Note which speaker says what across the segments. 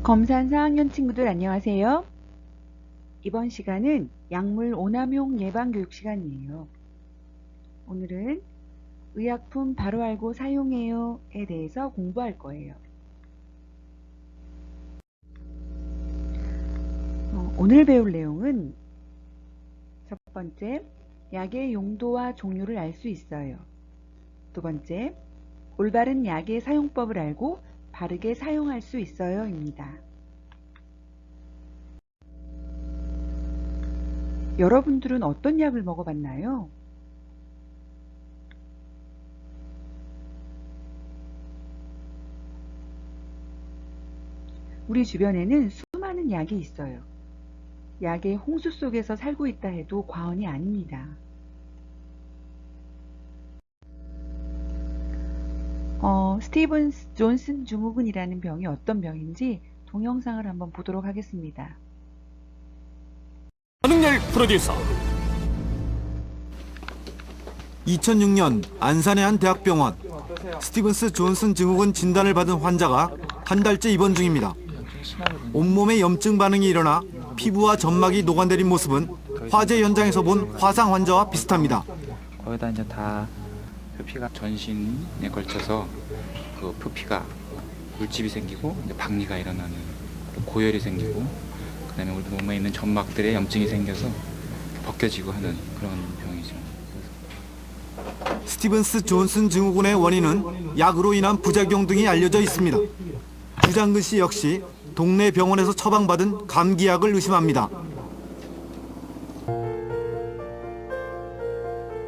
Speaker 1: 검산 4학년 친구들 안녕하세요. 이번 시간은 약물 오남용 예방교육 시간이에요. 오늘은 의약품 바로 알고 사용해요에 대해서 공부할 거예요. 오늘 배울 내용은 첫 번째, 약의 용도와 종류를 알 수 있어요. 두 번째, 올바른 약의 사용법을 알고 바르게 사용할 수 있어요 입니다. 여러분들은 어떤 약을 먹어봤나요? 우리 주변에는 수많은 약이 있어요. 약의 홍수 속에서 살고 있다 해도 과언이 아닙니다. 스티븐 존슨 증후군이라는 병이 어떤 병인지 동영상을 한번 보도록 하겠습니다.
Speaker 2: 한흥열 프로듀서.
Speaker 3: 2006년 안산의 한 대학병원. 스티븐스 존슨 증후군 진단을 받은 환자가 한 달째 입원 중입니다. 온몸에 염증 반응이 일어나 피부와 점막이 녹아내린 모습은 화재 현장에서 본 화상 환자와 비슷합니다.
Speaker 4: 거기다 이제 다 표피가 전신에 걸쳐서 그 표피가 물집이 생기고 이제 박리가 일어나는 고열이 생기고 그다음에 우리 몸에 있는 점막들에 염증이 생겨서 벗겨지고 하는 그런 병이죠.
Speaker 3: 스티븐스 존슨 증후군의 원인은 약으로 인한 부작용 등이 알려져 있습니다. 주장근 씨 역시 동네 병원에서 처방받은 감기약을 의심합니다.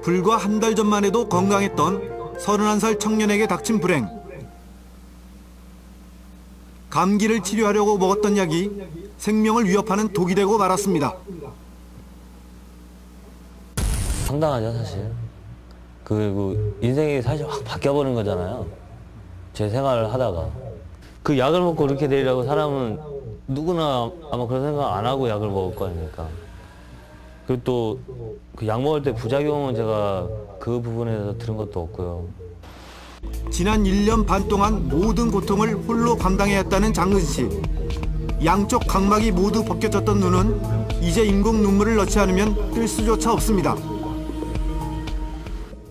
Speaker 3: 불과 한 달 전만 해도 건강했던 31살 청년에게 닥친 불행. 감기를 치료하려고 먹었던 약이 생명을 위협하는 독이 되고 말았습니다.
Speaker 5: 황당하죠, 사실. 그리고 인생이 사실 확 바뀌어버린 거잖아요. 제 생활을 하다가. 그 약을 먹고 이렇게 되리라고 사람은 누구나 아마 그런 생각 안 하고 약을 먹을 거 아닙니까. 그리고 또 그 약 먹을 때 부작용은 제가 그 부분에서 들은 것도 없고요.
Speaker 3: 지난 1년 반 동안 모든 고통을 홀로 감당해야 했다는 장근 씨. 양쪽 각막이 모두 벗겨졌던 눈은 이제 인공 눈물을 넣지 않으면 뜰 수조차 없습니다.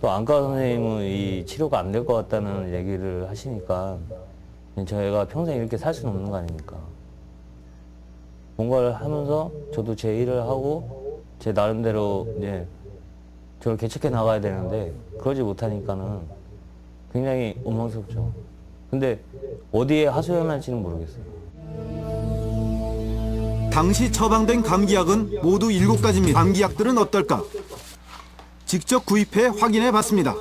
Speaker 5: 또 안과 선생님은 이 치료가 안 될 것 같다는 얘기를 하시니까 저희가 평생 이렇게 살 수는 없는 거 아닙니까. 뭔가를 하면서 저도 제 일을 하고 제 나름대로 이제 저를 개척해 나가야 되는데 그러지 못하니까는 굉장히 원망스럽죠. 근데 어디에 하소연할지는 모르겠어요.
Speaker 3: 당시 처방된 감기약은 모두 7가지입니다. 감기약들은 어떨까? 직접 구입해 확인해 봤습니다.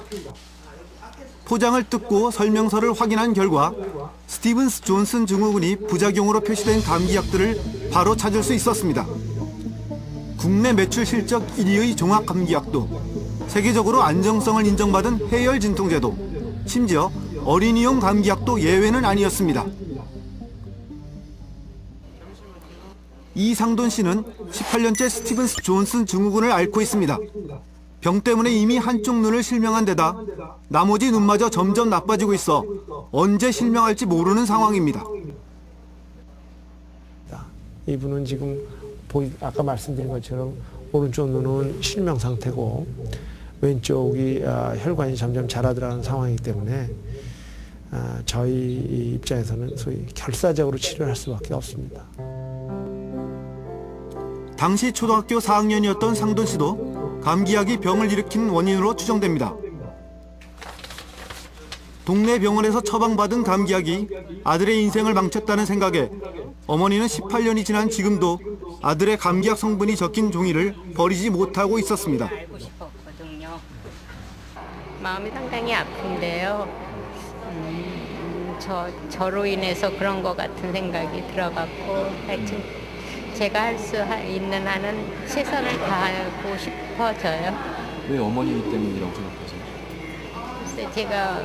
Speaker 3: 포장을 뜯고 설명서를 확인한 결과 스티븐스 존슨 증후군이 부작용으로 표시된 감기약들을 바로 찾을 수 있었습니다. 국내 매출 실적 1위의 종합 감기약도, 세계적으로 안정성을 인정받은 해열 진통제도, 심지어 어린이용 감기약도 예외는 아니었습니다. 이상돈 씨는 18년째 스티븐스 존슨 증후군을 앓고 있습니다. 병 때문에 이미 한쪽 눈을 실명한 데다 나머지 눈마저 점점 나빠지고 있어 언제 실명할지 모르는 상황입니다.
Speaker 6: 이분은 지금 아까 말씀드린 것처럼 오른쪽 눈은 실명 상태고 왼쪽이 혈관이 점점 자라들어가는 상황이기 때문에 저희 입장에서는 소위 결사적으로 치료할 수밖에 없습니다.
Speaker 3: 당시 초등학교 4학년이었던 상돈 씨도 감기약이 병을 일으킨 원인으로 추정됩니다. 동네 병원에서 처방받은 감기약이 아들의 인생을 망쳤다는 생각에 어머니는 18년이 지난 지금도 아들의 감기약 성분이 적힌 종이를 버리지 못하고 있었습니다.
Speaker 7: 알고 싶었거든요. 마음이 상당히 아픈데요. 저로 인해서 그런 것 같은 생각이 들어갖고 하여튼 제가 할 수 있는 한은 최선을 다하고 싶어져요.
Speaker 2: 왜 어머니 때문이라고 생각하세요?
Speaker 7: 글쎄 제가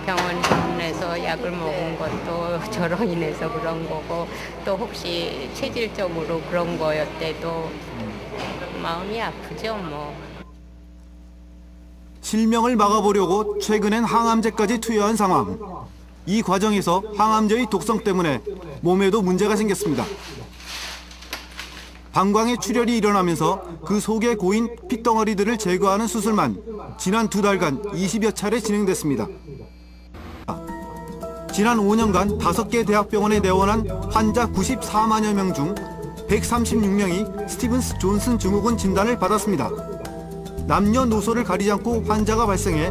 Speaker 7: 병원에서 약을 먹은 것도 저로 인해서 그런 거고 또 혹시 체질적으로 그런 거였대도 마음이 아프죠 뭐.
Speaker 3: 실명을 막아보려고 최근엔 항암제까지 투여한 상황. 이 과정에서 항암제의 독성 때문에 몸에도 문제가 생겼습니다. 방광에 출혈이 일어나면서 그 속에 고인 핏덩어리들을 제거하는 수술만 지난 2달간 20여 차례 진행됐습니다. 지난 5년간 5개 대학병원에 내원한 환자 94만여 명 중 136명이 스티븐스 존슨 증후군 진단을 받았습니다. 남녀노소를 가리지 않고 환자가 발생해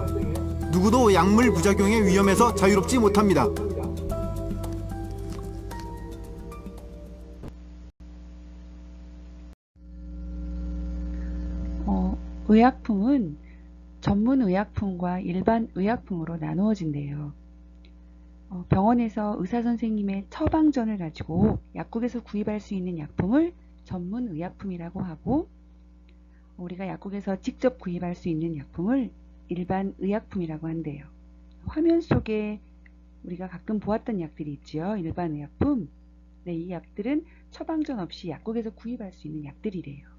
Speaker 3: 누구도 약물 부작용의 위험에서 자유롭지 못합니다.
Speaker 1: 의약품은 전문 의약품과 일반 의약품으로 나누어진대요. 병원에서 의사 선생님의 처방전을 가지고 약국에서 구입할 수 있는 약품을 전문 의약품이라고 하고, 우리가 약국에서 직접 구입할 수 있는 약품을 일반 의약품이라고 한대요. 화면 속에 우리가 가끔 보았던 약들이 있죠. 일반 의약품. 네, 이 약들은 처방전 없이 약국에서 구입할 수 있는 약들이래요.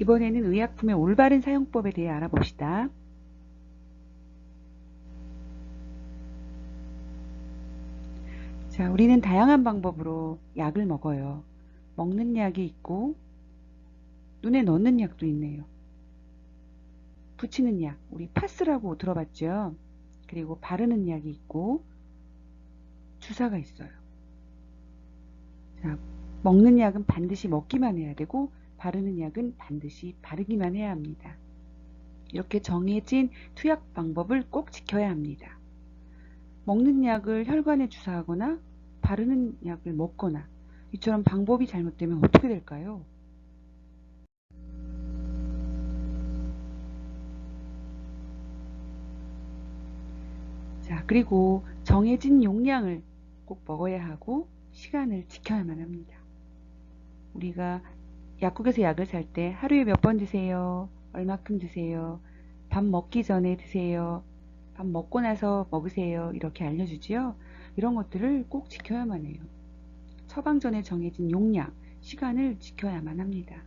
Speaker 1: 이번에는 의약품의 올바른 사용법에 대해 알아봅시다. 자, 우리는 다양한 방법으로 약을 먹어요. 먹는 약이 있고 눈에 넣는 약도 있네요. 붙이는 약, 우리 파스라고 들어봤죠? 그리고 바르는 약이 있고 주사가 있어요. 자, 먹는 약은 반드시 먹기만 해야 되고 바르는 약은 반드시 바르기만 해야 합니다. 이렇게 정해진 투약 방법을 꼭 지켜야 합니다. 먹는 약을 혈관에 주사하거나 바르는 약을 먹거나 이처럼 방법이 잘못되면 어떻게 될까요? 자, 그리고 정해진 용량을 꼭 먹어야 하고 시간을 지켜야만 합니다. 우리가 약국에서 약을 살 때 하루에 몇 번 드세요? 얼마큼 드세요? 밥 먹기 전에 드세요? 밥 먹고 나서 먹으세요? 이렇게 알려주지요. 이런 것들을 꼭 지켜야만 해요. 처방전에 정해진 용량, 시간을 지켜야만 합니다.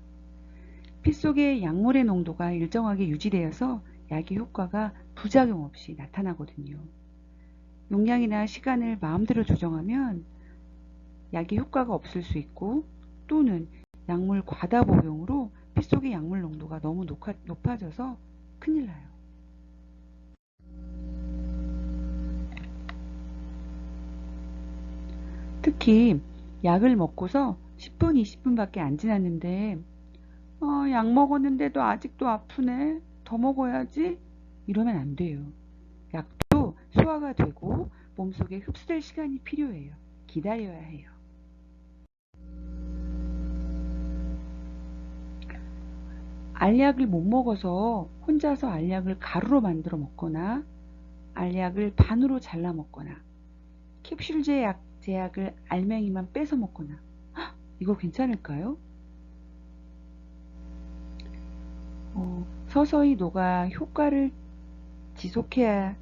Speaker 1: 피 속의 약물의 농도가 일정하게 유지되어서 약의 효과가 부작용 없이 나타나거든요. 용량이나 시간을 마음대로 조정하면 약의 효과가 없을 수 있고, 또는 약물 과다 복용으로 피 속의 약물 농도가 너무 높아져서 큰일 나요. 특히 약을 먹고서 10분, 20분밖에 안 지났는데 약 먹었는데도 아직도 아프네. 더 먹어야지. 이러면 안 돼요. 약도 소화가 되고 몸속에 흡수될 시간이 필요해요. 기다려야 해요. 알약을 못 먹어서 혼자서 알약을 가루로 만들어 먹거나 알약을 반으로 잘라 먹거나 캡슐 제약을 알맹이만 빼서 먹거나, 이거 괜찮을까요? 서서히 녹아 효과를 지속해야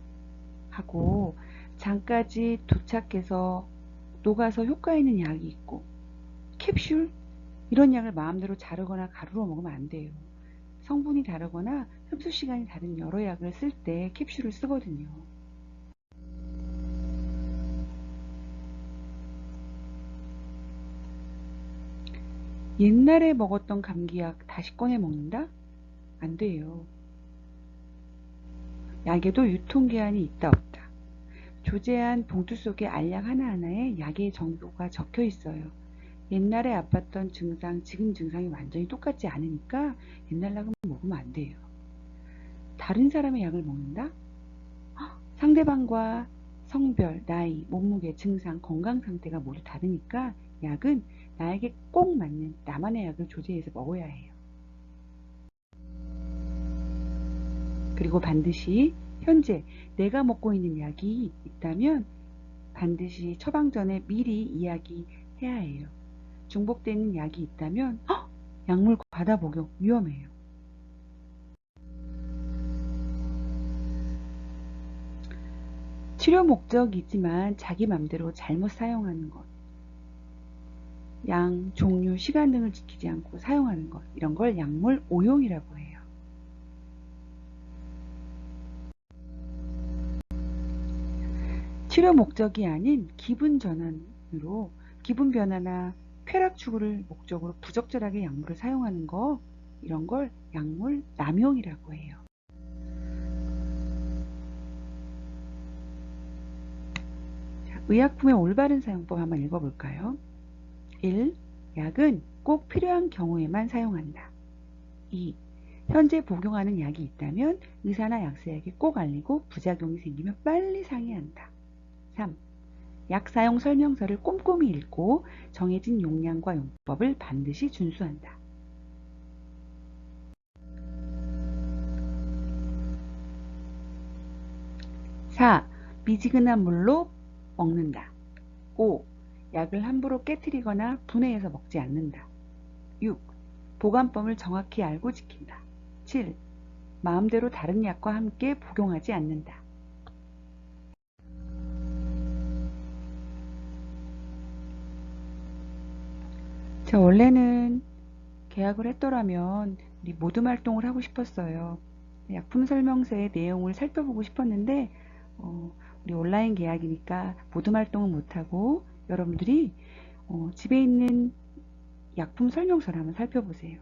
Speaker 1: 하고 장까지 도착해서 녹아서 효과 있는 약이 있고, 캡슐? 이런 약을 마음대로 자르거나 가루로 먹으면 안 돼요. 성분이 다르거나 흡수 시간이 다른 여러 약을 쓸 때 캡슐을 쓰거든요. 옛날에 먹었던 감기약 다시 꺼내 먹는다? 안 돼요. 약에도 유통기한이 있다 없다. 조제한 봉투 속에 알약 하나하나에 약의 정보가 적혀 있어요. 옛날에 아팠던 증상, 지금 증상이 완전히 똑같지 않으니까 옛날 약은 먹으면 안 돼요. 다른 사람의 약을 먹는다? 상대방과 성별, 나이, 몸무게, 증상, 건강 상태가 모두 다르니까 약은 나에게 꼭 맞는 나만의 약을 조제해서 먹어야 해요. 그리고 반드시 현재 내가 먹고 있는 약이 있다면 반드시 처방전에 미리 이야기해야 해요. 중복되는 약이 있다면 약물 과다 복용 위험해요. 치료 목적이지만 자기 맘대로 잘못 사용하는 것. 양, 종류, 시간 등을 지키지 않고 사용하는 것, 이런 걸 약물 오용이라고 해요. 치료 목적이 아닌 기분 전환으로 기분 변화나 쾌락 추구를 목적으로 부적절하게 약물을 사용하는 거, 이런 걸 약물 남용이라고 해요. 자, 의약품의 올바른 사용법 한번 읽어볼까요? 1. 약은 꼭 필요한 경우에만 사용한다. 2. 현재 복용하는 약이 있다면 의사나 약사에게 꼭 알리고 부작용이 생기면 빨리 상의한다. 3. 약 사용 설명서를 꼼꼼히 읽고 정해진 용량과 용법을 반드시 준수한다. 4. 미지근한 물로 먹는다. 5. 약을 함부로 깨트리거나 분해해서 먹지 않는다. 6. 보관법을 정확히 알고 지킨다. 7. 마음대로 다른 약과 함께 복용하지 않는다. 자, 원래는 계약을 했더라면 우리 모둠 활동을 하고 싶었어요. 약품 설명서의 내용을 살펴보고 싶었는데 우리 온라인 계약이니까 모둠 활동은 못하고 여러분들이 집에 있는 약품 설명서를 한번 살펴보세요.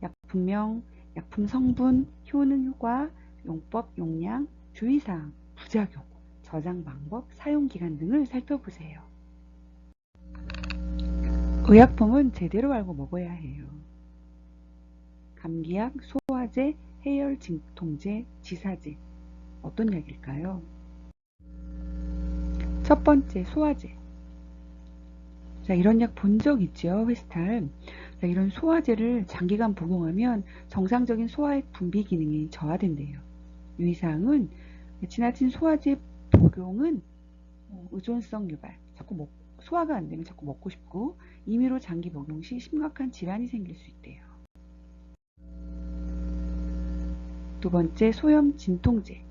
Speaker 1: 약품명, 약품 성분, 효능, 효과, 용법, 용량, 주의사항, 부작용, 저장 방법, 사용기간 등을 살펴보세요. 의약품은 제대로 알고 먹어야 해요. 감기약, 소화제, 해열 진통제, 지사제. 어떤 약일까요? 첫 번째, 소화제. 자, 이런 약 본 적 있죠? 회스탈. 자, 이런 소화제를 장기간 복용하면 정상적인 소화액 분비 기능이 저하된대요. 유의사항은 지나친 소화제 복용은 의존성 유발, 자꾸 소화가 안 되면 자꾸 먹고 싶고 임의로 장기 복용 시 심각한 질환이 생길 수 있대요. 두 번째, 소염 진통제.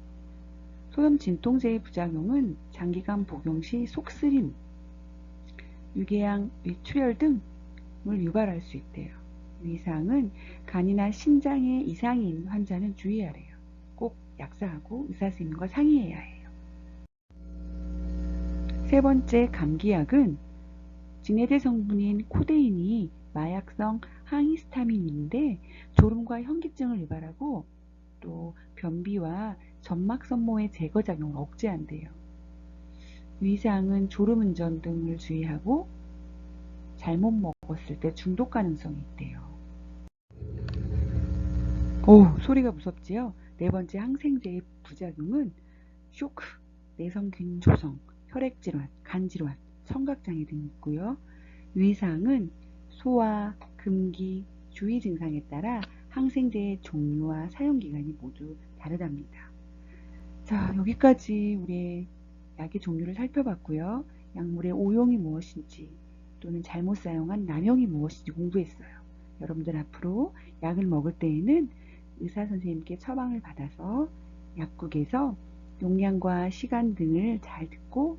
Speaker 1: 소염 진통제의 부작용은 장기간 복용 시 속쓰림, 유궤양, 위출혈 등을 유발할 수 있대요. 유의사항은 간이나 신장에 이상이 있는 환자는 주의하래요. 꼭 약사하고 의사선생님과 상의해야 해요. 세 번째, 감기약은 진해제 성분인 코데인이 마약성 항히스타민인데 졸음과 현기증을 유발하고 또 변비와 점막선모의 제거작용을 억제한대요. 유의사항은 졸음운전 등을 주의하고 잘못 먹었을 때 중독 가능성이 있대요. 오, 소리가 무섭지요? 네 번째, 항생제의 부작용은 쇼크, 내성균 조성, 혈액질환, 간질환, 성각장애 등이 있고요. 유의사항은 소화, 금기, 주의 증상에 따라 항생제의 종류와 사용기간이 모두 다르답니다. 자, 여기까지 우리의 약의 종류를 살펴봤고요. 약물의 오용이 무엇인지 또는 잘못 사용한 남용이 무엇인지 공부했어요. 여러분들 앞으로 약을 먹을 때에는 의사 선생님께 처방을 받아서 약국에서 용량과 시간 등을 잘 듣고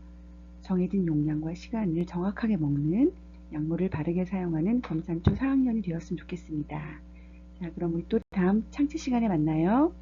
Speaker 1: 정해진 용량과 시간을 정확하게 먹는, 약물을 바르게 사용하는 검산초 4학년이 되었으면 좋겠습니다. 자, 그럼 우리 또 다음 창치 시간에 만나요.